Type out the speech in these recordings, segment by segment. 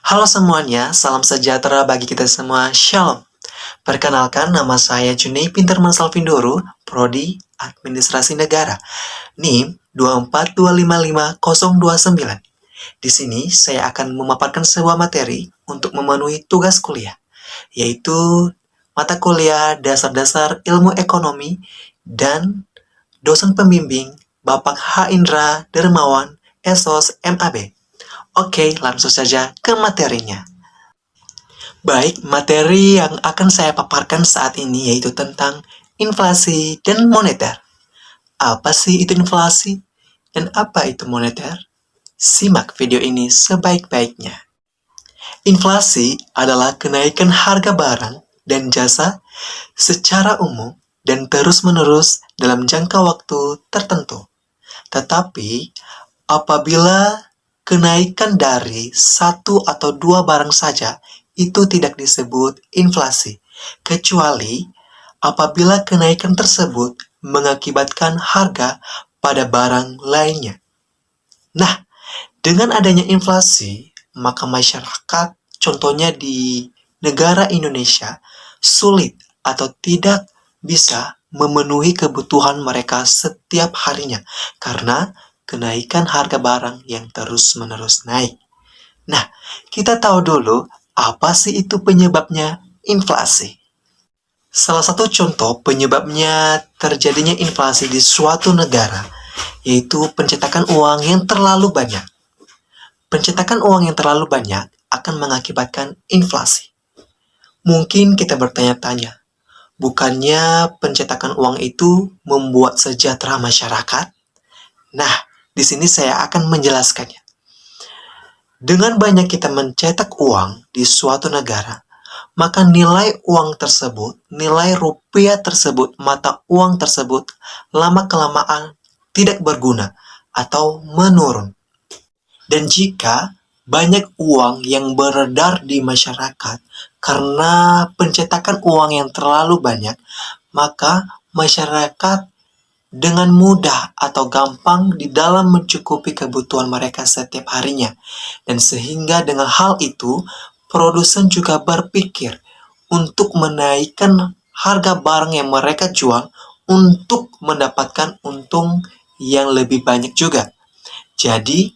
Halo semuanya, salam sejahtera bagi kita semua. Shalom. Perkenalkan, nama saya Junei Pinterman Salvindoro, Prodi Administrasi Negara, NIM 24255.029. Di sini saya akan memaparkan sebuah materi untuk memenuhi tugas kuliah, yaitu mata kuliah Dasar-Dasar Ilmu Ekonomi dan dosen pembimbing Bapak H. Indra Dermawan, SOS MAB. Oke, langsung saja ke materinya. Baik, materi yang akan saya paparkan saat ini yaitu tentang inflasi dan moneter. Apa sih itu inflasi? Dan apa itu moneter? Simak video ini sebaik-baiknya. Inflasi adalah kenaikan harga barang dan jasa secara umum dan terus-menerus dalam jangka waktu tertentu. Tetapi, apabila kenaikan dari satu atau dua barang saja itu tidak disebut inflasi, kecuali apabila kenaikan tersebut mengakibatkan harga pada barang lainnya. Nah, dengan adanya inflasi, maka masyarakat, contohnya di negara Indonesia, sulit atau tidak bisa memenuhi kebutuhan mereka setiap harinya karena kenaikan harga barang yang terus-menerus naik. Nah, kita tahu dulu apa sih itu penyebabnya inflasi. Salah satu contoh penyebabnya terjadinya inflasi di suatu negara yaitu pencetakan uang yang terlalu banyak. Pencetakan uang yang terlalu banyak akan mengakibatkan inflasi. Mungkin kita bertanya-tanya, bukannya pencetakan uang itu membuat sejahtera masyarakat? Nah, di sini saya akan menjelaskannya. Dengan banyak kita mencetak uang di suatu negara, maka nilai uang tersebut, nilai rupiah tersebut, mata uang tersebut, lama-kelamaan tidak berguna atau menurun. Dan jika banyak uang yang beredar di masyarakat karena pencetakan uang yang terlalu banyak, maka masyarakat dengan mudah atau gampang di dalam mencukupi kebutuhan mereka setiap harinya. Dan sehingga dengan hal itu, produsen juga berpikir untuk menaikkan harga barang yang mereka jual untuk mendapatkan untung yang lebih banyak juga. Jadi,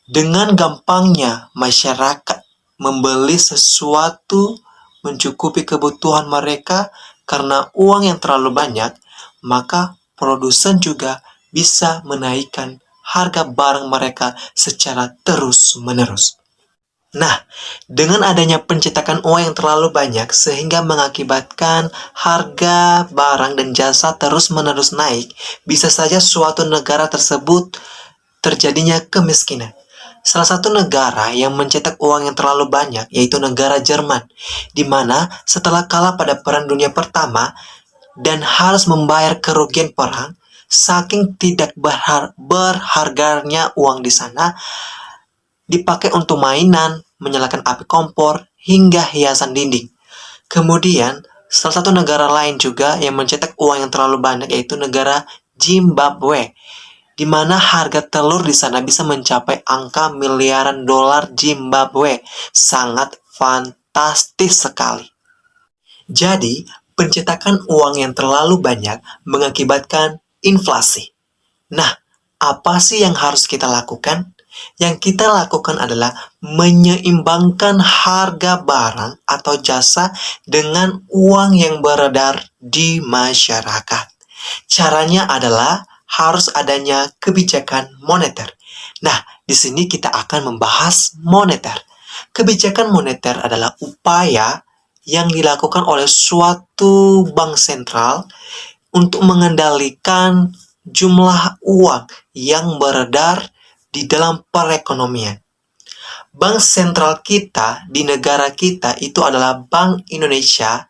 dengan gampangnya masyarakat membeli sesuatu mencukupi kebutuhan mereka karena uang yang terlalu banyak, maka produsen juga bisa menaikkan harga barang mereka secara terus-menerus. Nah, dengan adanya pencetakan uang yang terlalu banyak sehingga mengakibatkan harga barang dan jasa terus-menerus naik, bisa saja suatu negara tersebut terjadinya kemiskinan. Salah satu negara yang mencetak uang yang terlalu banyak yaitu negara Jerman, di mana setelah kalah pada Perang Dunia Pertama dan harus membayar kerugian perang, saking tidak berharganya uang di sana, dipakai untuk mainan, menyalakan api kompor, hingga hiasan dinding. Kemudian, salah satu negara lain juga yang mencetak uang yang terlalu banyak yaitu negara Zimbabwe, di mana harga telur di sana bisa mencapai angka miliaran dolar Zimbabwe. Sangat fantastis sekali. Jadi, pencetakan uang yang terlalu banyak mengakibatkan inflasi. Nah, apa sih yang harus kita lakukan? Yang kita lakukan adalah menyeimbangkan harga barang atau jasa dengan uang yang beredar di masyarakat. Caranya adalah harus adanya kebijakan moneter. Nah, di sini kita akan membahas moneter. Kebijakan moneter adalah upaya yang dilakukan oleh suatu bank sentral untuk mengendalikan jumlah uang yang beredar di dalam perekonomian. Bank sentral kita di negara kita itu adalah Bank Indonesia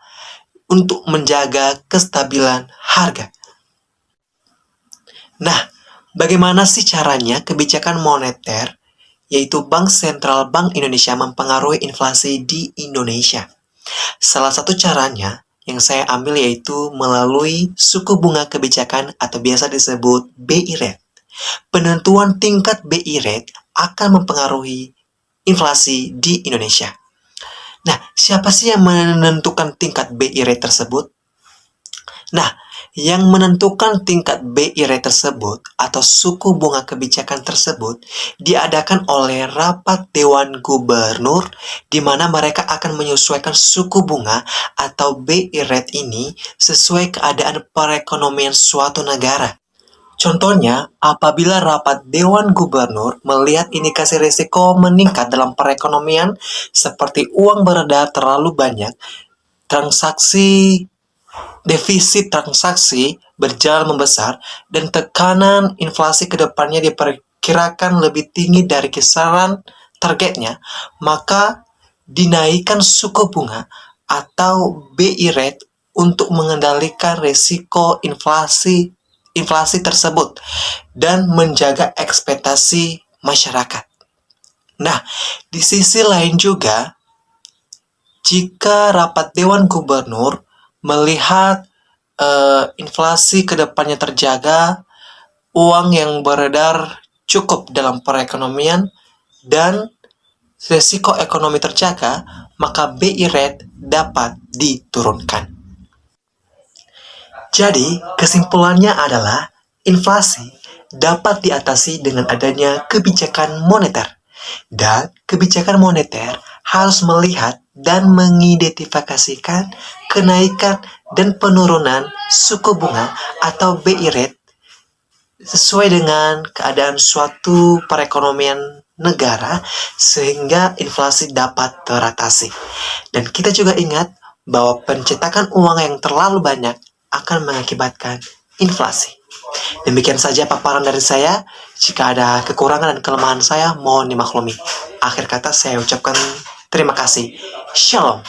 untuk menjaga kestabilan harga. Nah, bagaimana sih caranya kebijakan moneter, yaitu Bank Sentral Bank Indonesia mempengaruhi inflasi di Indonesia? Salah satu caranya yang saya ambil yaitu melalui suku bunga kebijakan atau biasa disebut BI Rate. Penentuan tingkat BI Rate akan mempengaruhi inflasi di Indonesia. Nah, siapa sih yang menentukan tingkat BI rate tersebut? Nah, yang menentukan tingkat BI rate tersebut atau suku bunga kebijakan tersebut diadakan oleh rapat Dewan Gubernur, di mana mereka akan menyesuaikan suku bunga atau BI rate ini sesuai keadaan perekonomian suatu negara. Contohnya, apabila rapat Dewan Gubernur melihat indikasi risiko meningkat dalam perekonomian seperti uang beredar terlalu banyak, transaksi defisit transaksi berjalan membesar, dan tekanan inflasi ke depannya diperkirakan lebih tinggi dari kisaran targetnya, maka dinaikkan suku bunga atau BI rate untuk mengendalikan risiko inflasi tersebut dan menjaga ekspektasi masyarakat. Nah, di sisi lain juga, jika rapat Dewan Gubernur melihat inflasi ke depannya terjaga, uang yang beredar cukup dalam perekonomian, dan risiko ekonomi terjaga, maka BI rate dapat diturunkan. Jadi, kesimpulannya adalah inflasi dapat diatasi dengan adanya kebijakan moneter. Dan kebijakan moneter harus melihat dan mengidentifikasikan kenaikan dan penurunan suku bunga atau BI rate sesuai dengan keadaan suatu perekonomian negara sehingga inflasi dapat teratasi. Dan kita juga ingat bahwa pencetakan uang yang terlalu banyak akan mengakibatkan inflasi. Demikian saja paparan dari saya. Jika ada kekurangan dan kelemahan saya, mohon dimaklumi. Akhir kata saya ucapkan terima kasih. Shalom.